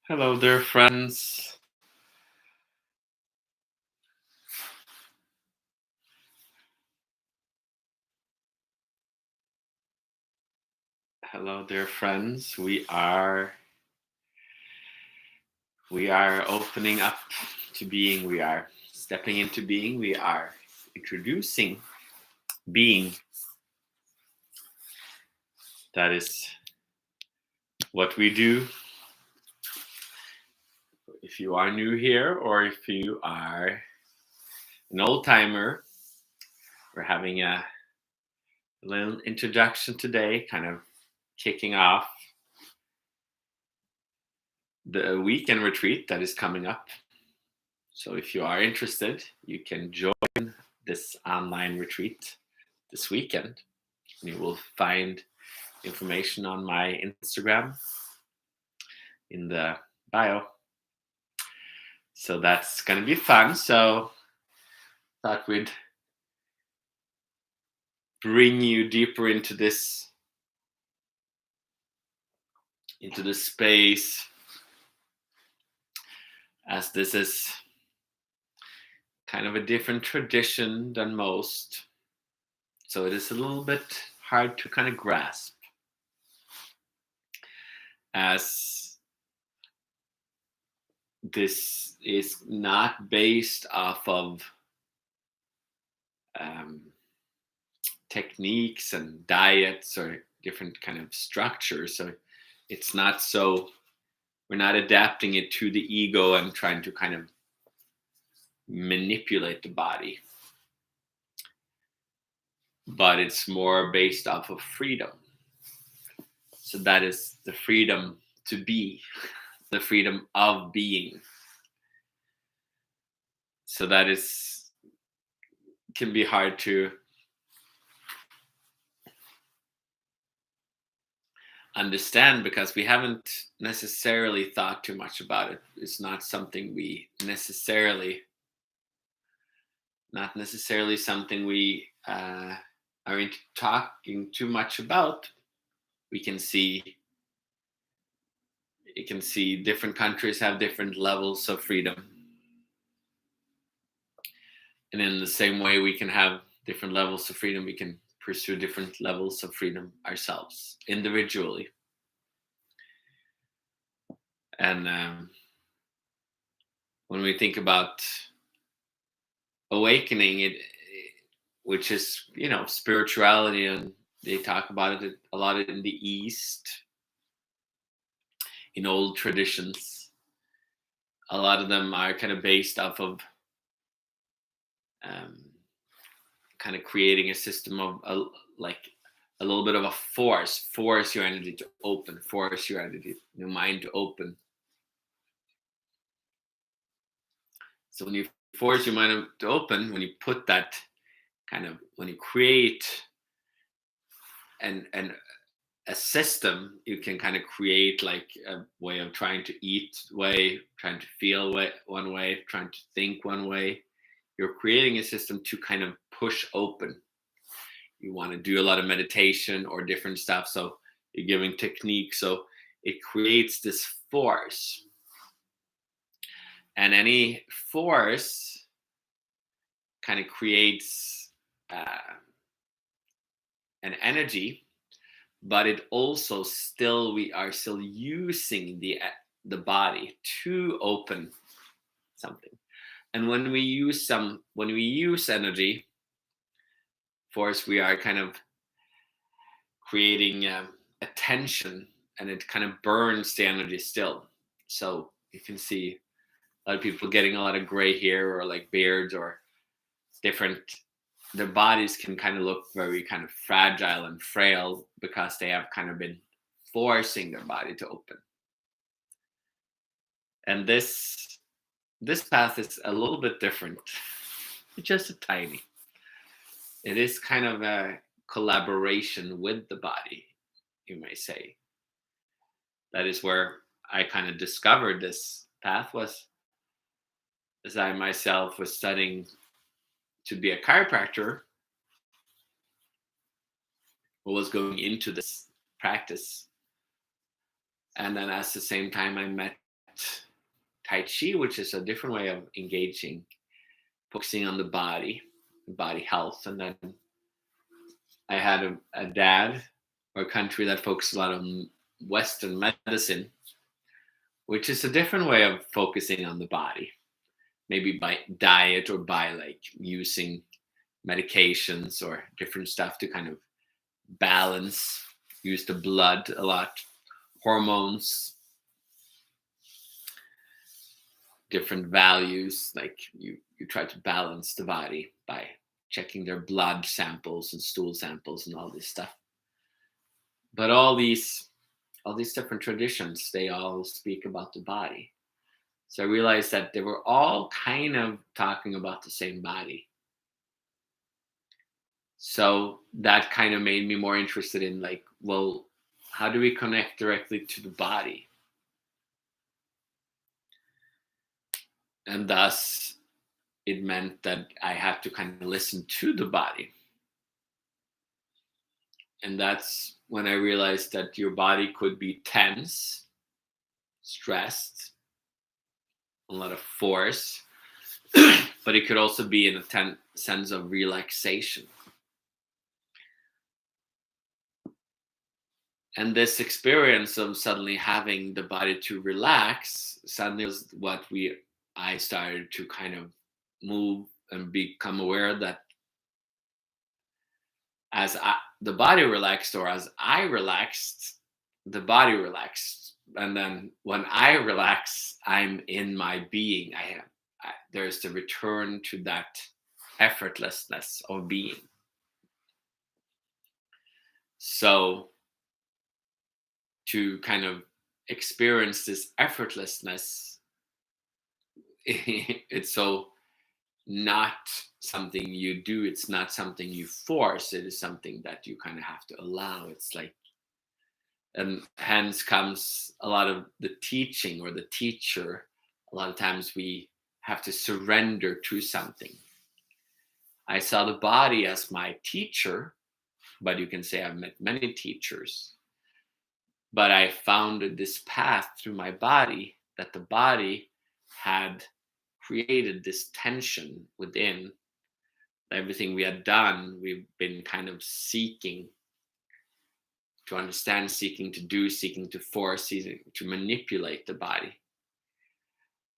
Hello there, friends. Hello there, friends. We are opening up to being. We are stepping into being. We are introducing being. That is what we do. If you are new here or if you are an old timer, we're having a little introduction today, kind of kicking off the weekend retreat that is coming up. So if you are interested, you can join this online retreat this weekend. You will find information on my Instagram in the bio. So that's going to be fun. So thought we'd bring you deeper into this space, as this is kind of a different tradition than most. So it is a little bit hard to kind of grasp, as this is not based off of techniques and diets or different kind of structures. So it's not so, we're not adapting it to the ego and trying to kind of manipulate the body, but it's more based off of freedom. So that is the freedom to be, the freedom of being. So that is, can be hard to understand because we haven't necessarily thought too much about it. It's not something we necessarily, not necessarily something we are into talking too much about. We can see, you can see different countries have different levels of freedom. And in the same way we can have different levels of freedom, we can pursue different levels of freedom ourselves individually. And when we think about awakening, it, which is, spirituality, and they talk about it a lot in the East, in old traditions. A lot of them are kind of based off of kind of creating a system of like a little bit of a force your energy to open, force your energy, your mind to open. So when you force your mind to open, when you put that kind of, when you create and a system, you can kind of create like a way of trying to eat way, trying to feel one way, trying to think one way. You're creating a system to kind of push open. You want to do a lot of meditation or different stuff, so you're giving techniques, so it creates this force. And any force kind of creates an energy, but it also still, we are still using the body to open something. And when we use energy force, we are kind of creating a tension, and it kind of burns the energy still. So you can see a lot of people getting a lot of gray hair or like beards or different, their bodies can kind of look very kind of fragile and frail because they have kind of been forcing their body to open. And this path is a little bit different. It's just a tiny. It is kind of a collaboration with the body, you may say. That is where I kind of discovered this path, was as I myself was studying to be a chiropractor, was going into this practice. And then at the same time, I met Tai Chi, which is a different way of engaging, focusing on the body health. And then I had a dad or a country that focused a lot on Western medicine, which is a different way of focusing on the body, maybe by diet or by like using medications or different stuff to kind of balance, use the blood a lot, hormones, different values, like you try to balance the body by checking their blood samples and stool samples and all this stuff. But all these different traditions, they all speak about the body. So I realized that they were all kind of talking about the same body. So that kind of made me more interested in like, well, how do we connect directly to the body? And thus it meant that I had to kind of listen to the body. And that's when I realized that your body could be tense, stressed, a lot of force, but it could also be in a sense of relaxation. And this experience of suddenly having the body to relax suddenly was what I started to kind of move and become aware that the body relaxed, or as I relaxed, the body relaxed. And then when I relax, I'm in my being. There's the return to that effortlessness of being. So to kind of experience this effortlessness, it's so not something you do, it's not something you force, it is something that you kind of have to allow. It's like, and hence comes a lot of the teaching or the teacher. A lot of times we have to surrender to something. I saw the body as my teacher, but you can say I've met many teachers. But I found this path through my body, that the body had created this tension within. Everything we had done, we've been kind of seeking to understand, seeking to do, seeking to force, seeking to manipulate the body.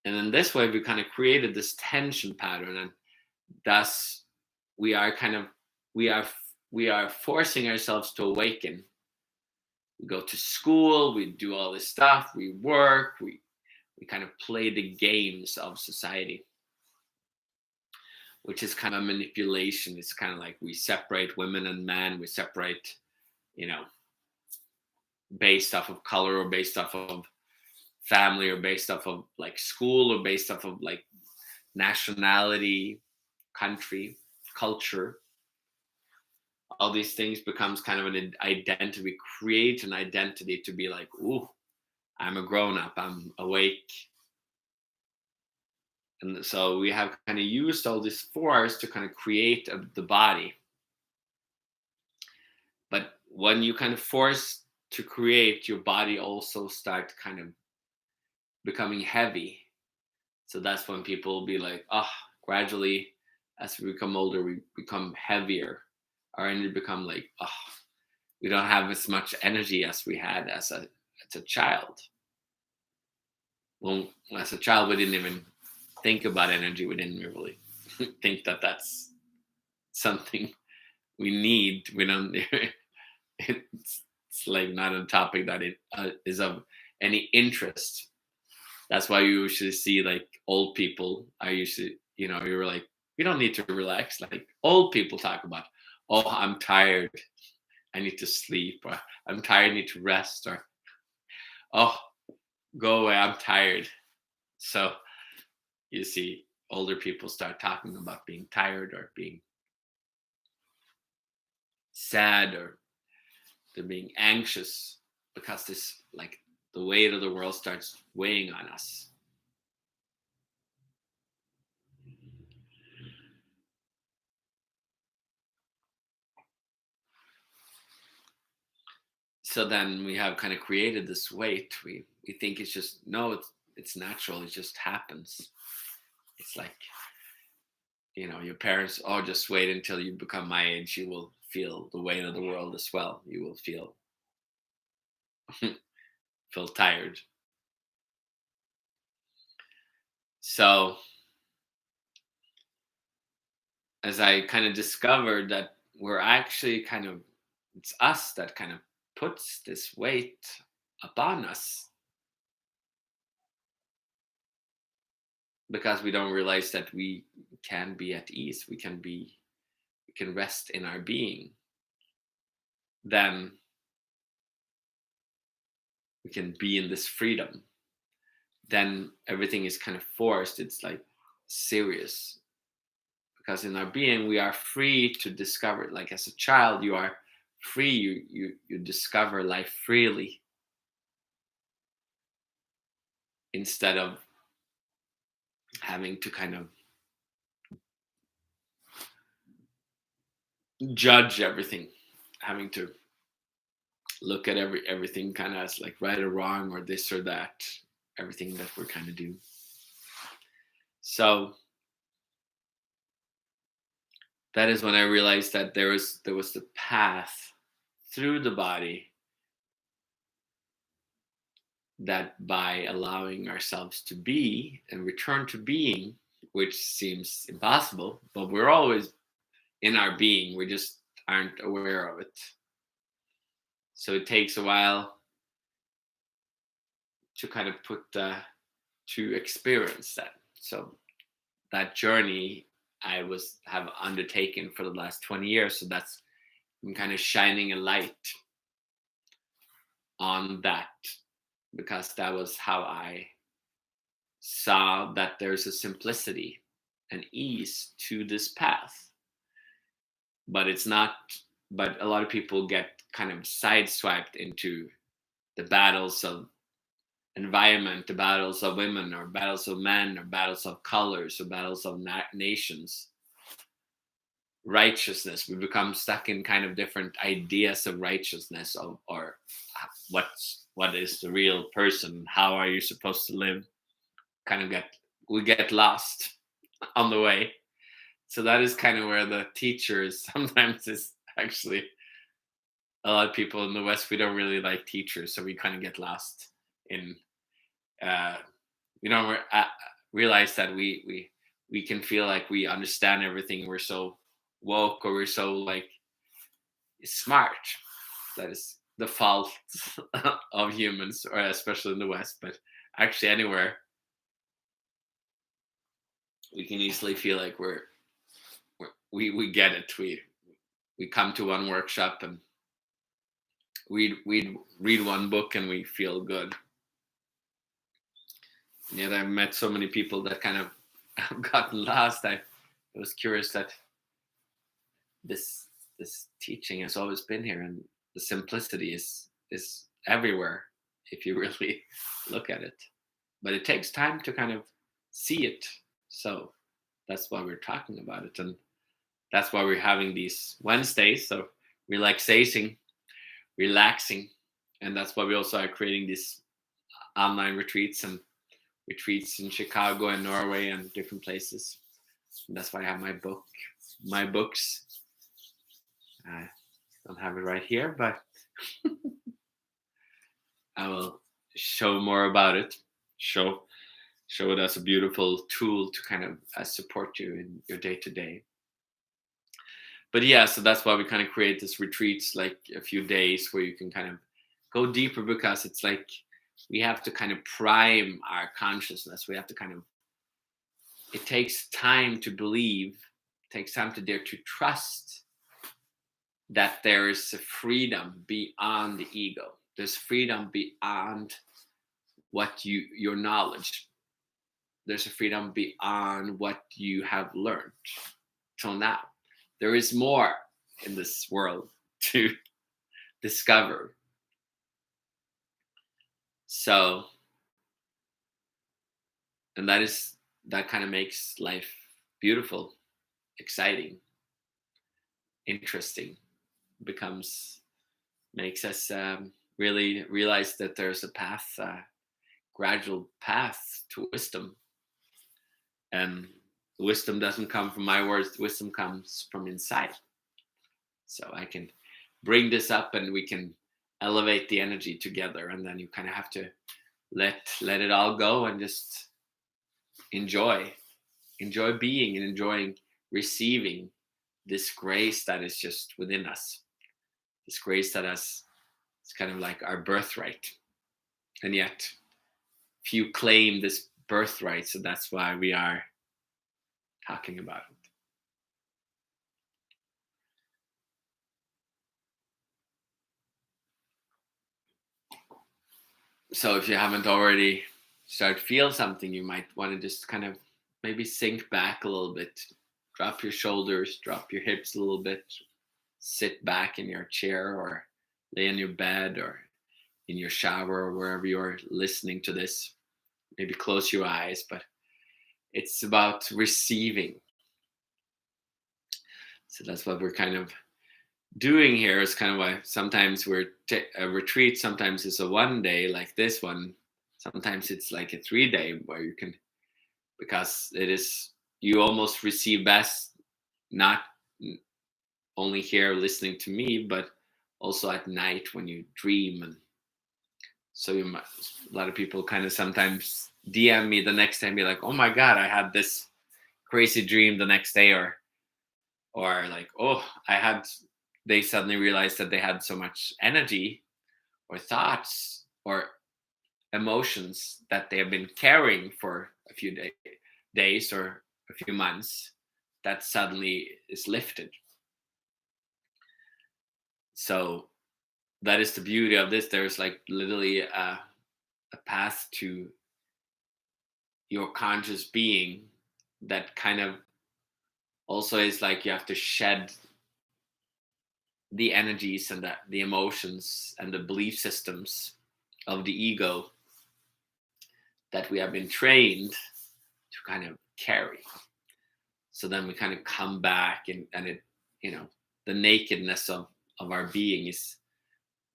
And in this way, we kind of created this tension pattern, and thus we are forcing ourselves to awaken. We go to school, we do all this stuff, we work, we kind of play the games of society, which is kind of manipulation. It's kind of like we separate women and men, we separate, based off of color, or based off of family, or based off of like school, or based off of like nationality, country, culture. All these things becomes kind of an identity. We create an identity to be like, ooh, I'm a grown-up, I'm awake. And so we have kind of used all this force to kind of create the body. But when you kind of force to create, your body also start kind of becoming heavy. So that's when people will be like, gradually as we become older, we become heavier. Our energy become like, we don't have as much energy as we had as a child. Well, as a child, we didn't even think about energy. We didn't really think that that's something we need. We don't. It's like not a topic that it is of any interest. That's why you usually see like old people. I usually, you're like, you don't need to relax. Like old people talk about, oh, I'm tired, I need to sleep, or I'm tired, I need to rest, or oh, go away, I'm tired. So you see older people start talking about being tired, or being sad, or they're being anxious, because this, like, the weight of the world starts weighing on us. So then we have kind of created this weight. We think it's just, no, It's natural. It just happens. It's like, your parents, oh, just wait until you become my age. You will feel the weight of the world as well. You will feel tired. So as I kind of discovered that we're actually it's us that kind of puts this weight upon us, because we don't realize that we can be at ease. We can rest in our being. Then we can be in this freedom. Then everything is kind of forced. It's like serious, because in our being we are free to discover. Like as a child, you are free. You discover life freely, instead of having to kind of judge everything, having to look at everything kind of as like right or wrong or this or that, everything that we're kind of doing. So that is when I realized that there was the path through the body, that by allowing ourselves to be and return to being, which seems impossible, but we're always in our being, we just aren't aware of it. So it takes a while to kind of to experience that. So that journey have undertaken for the last 20 years. So that's, I'm kind of shining a light on that, because that was how I saw that there's a simplicity and ease to this path. But it's not, but a lot of people get kind of sideswiped into the battles of environment, the battles of women, or battles of men, or battles of colors, or battles of nations, righteousness. We become stuck in kind of different ideas of righteousness, or what is the real person, how are you supposed to live, kind of we get lost on the way. So that is kind of where the teachers sometimes is actually, a lot of people in the West, we don't really like teachers, so we kind of get lost in we don't realize that we can feel like we understand everything, we're so woke, or we're so like smart. That is the fault of humans, or especially in the West, but actually anywhere we can easily feel like we get it. We come to one workshop and we read one book and we feel good. And yet I've met so many people that kind of have gotten lost. I was curious that this teaching has always been here, and the simplicity is everywhere if you really look at it. But it takes time to kind of see it. So that's why we're talking about it, and that's why we're having these Wednesdays. So relaxing, and that's why we also are creating these online retreats and retreats in Chicago and Norway and different places. And that's why I have my books. I don't have it right here, but I will show more about it. Show it as a beautiful tool to kind of support you in your day to day. But yeah, so that's why we kind of create this retreats, like a few days where you can kind of go deeper, because it's like we have to kind of prime our consciousness. We have to kind of, it takes time to believe, it takes time to dare to trust that there is a freedom beyond the ego. There's freedom beyond your knowledge. There's a freedom beyond what you have learned till now. There is more in this world to discover. So, and that kind of makes life beautiful, exciting, interesting. Makes us really realize that there's a path gradual path to wisdom. And wisdom doesn't come from my words, wisdom comes from inside. So I can bring this up and we can elevate the energy together, and then you kind of have to let it all go and just enjoy being and enjoying receiving this grace that is just within us, this grace that is, it's kind of like our birthright, and yet few claim this birthright, so that's why we are talking about it. So if you haven't already started to feel something, you might want to just kind of maybe sink back a little bit, drop your shoulders, drop your hips a little bit, sit back in your chair or lay in your bed or in your shower or wherever you're listening to this. Maybe close your eyes, but it's about receiving. So that's what we're kind of doing here. Is kind of why sometimes a retreat, sometimes it's a 1 day like this one, sometimes it's like a 3 day where you can, because it is, you almost receive best not only here listening to me, but also at night when you dream. And so a lot of people kind of sometimes DM me the next time, be like, oh my god, I had this crazy dream the next day, or like, oh, they suddenly realized that they had so much energy or thoughts or emotions that they have been carrying for a few days or a few months, that suddenly is lifted. So that is the beauty of this. There's like literally a path to your conscious being that kind of also is like you have to shed the energies and the emotions and the belief systems of the ego that we have been trained to kind of carry. So then we kind of come back, and it, the nakedness of our being is,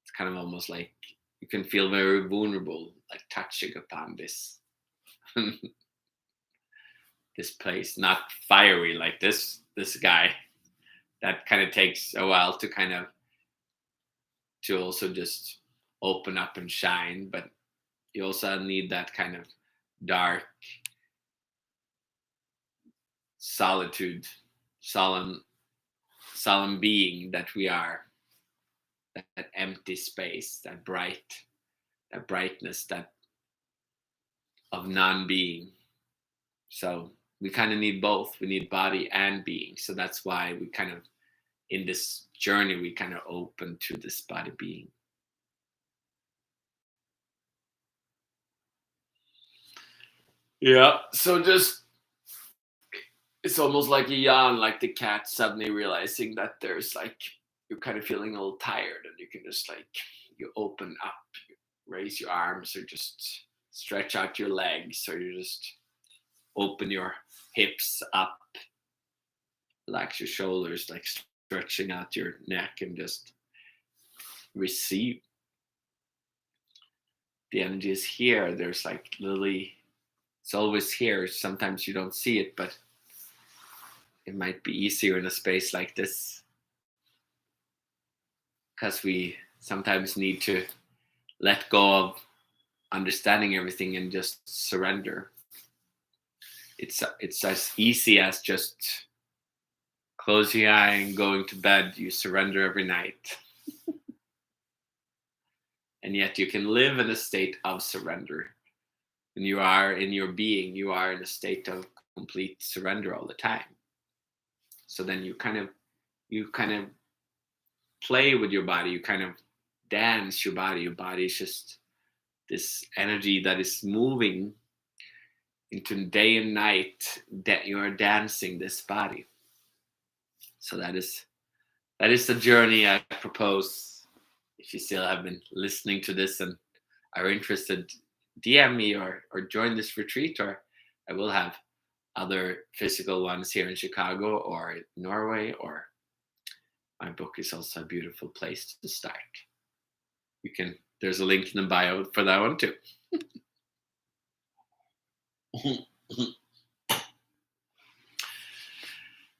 it's kind of almost like you can feel very vulnerable, like touching upon this this place, not fiery like this guy. That kind of takes a while to kind of to also just open up and shine, but you also need that kind of dark solitude, solemn being that we are, that empty space, that brightness, that of non-being. So we kind of need both. We need body and being. So that's why we kind of, in this journey, we kind of open to this body being. Yeah. So just, it's almost like a yawn, like the cat suddenly realizing that there's like, you're kind of feeling a little tired, and you can just like, you open up, you raise your arms, or just stretch out your legs, or you just open your hips up, relax your shoulders, like stretching out your neck, and just receive. The energy is here. There's like literally, it's always here. Sometimes you don't see it, but it might be easier in a space like this, because we sometimes need to let go of understanding everything and just surrender. It's as easy as just close your eye and going to bed. You surrender every night. And yet you can live in a state of surrender. When you are in your being, you are in a state of complete surrender all the time. So then you kind of play with your body, you kind of dance your body. Your body is just this energy that is moving into day and night, that you are dancing this body. So that is the journey I propose. If you still have been listening to this and are interested, DM me or join this retreat, or I will have other physical ones here in Chicago or Norway, or my book is also a beautiful place to start. There's a link in the bio for that one too.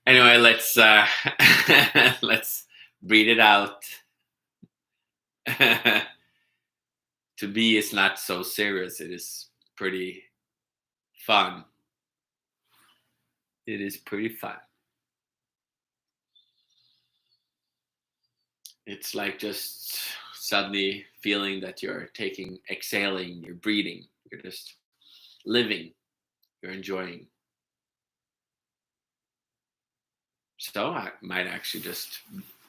Anyway, let's let's breathe it out. To be is not so serious. It is pretty fun. It is pretty fun. It's like just suddenly feeling that you're exhaling, you're breathing, you're just living, you're enjoying. So I might actually just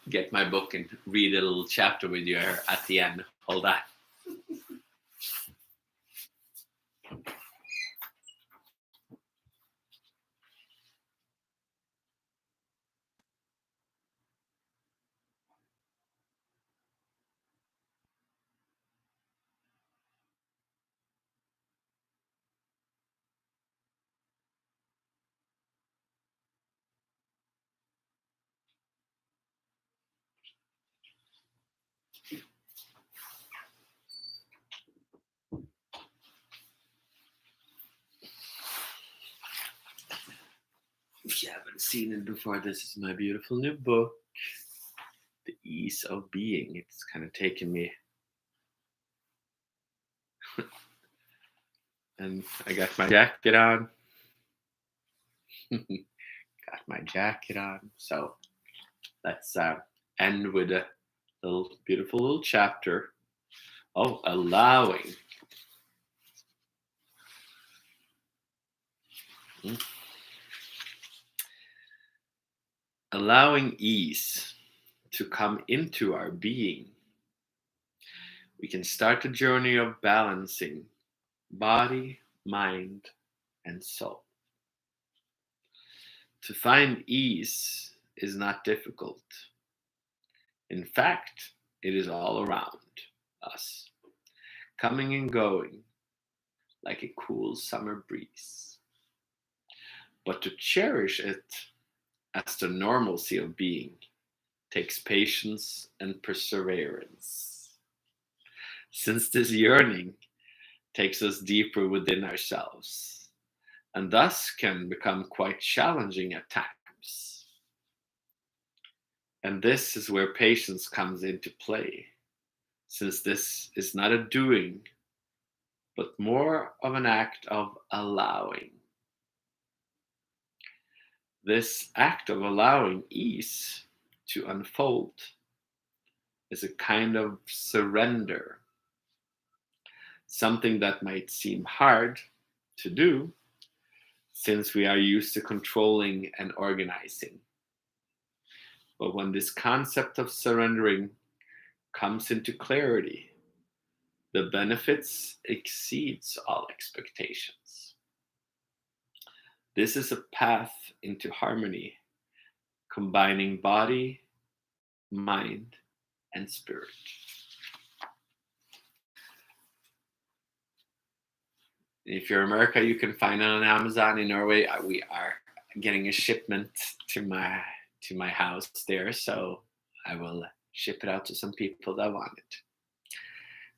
get my book and read a little chapter with you at the end. Hold on. If you haven't seen it before, this is my beautiful new book, The Ease of Being. It's kind of taken me. And I got my jacket on. Got my jacket on. So let's end with a little beautiful little chapter of allowing. Allowing ease to come into our being, we can start the journey of balancing body, mind, and soul. To find ease is not difficult. In fact, it is all around us, coming and going like a cool summer breeze. But to cherish it as the normalcy of being takes patience and perseverance. Since this yearning takes us deeper within ourselves and thus can become quite challenging at times. And this is where patience comes into play, since this is not a doing, but more of an act of allowing. This act of allowing ease to unfold is a kind of surrender, something that might seem hard to do since we are used to controlling and organizing. But when this concept of surrendering comes into clarity, the benefits exceeds all expectations. This is a path into harmony, combining body, mind, and spirit. If you're in America, you can find it on Amazon. In Norway, we are getting a shipment to my house there, so I will ship it out to some people that want it.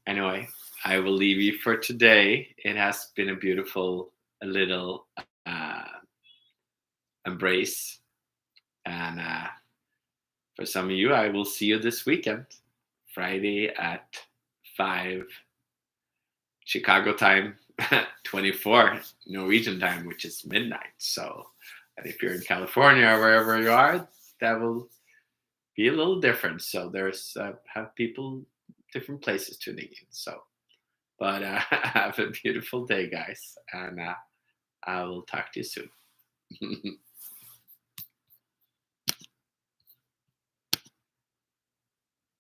Anyway, I will leave you for today. It has been a beautiful little embrace, and for some of you, I will see you this weekend, Friday at 5 Chicago time, 24 Norwegian time, which is midnight. So, and if you're in California or wherever you are, that will be a little different. So there's have people different places tuning in. So, but have a beautiful day, guys, and I will talk to you soon.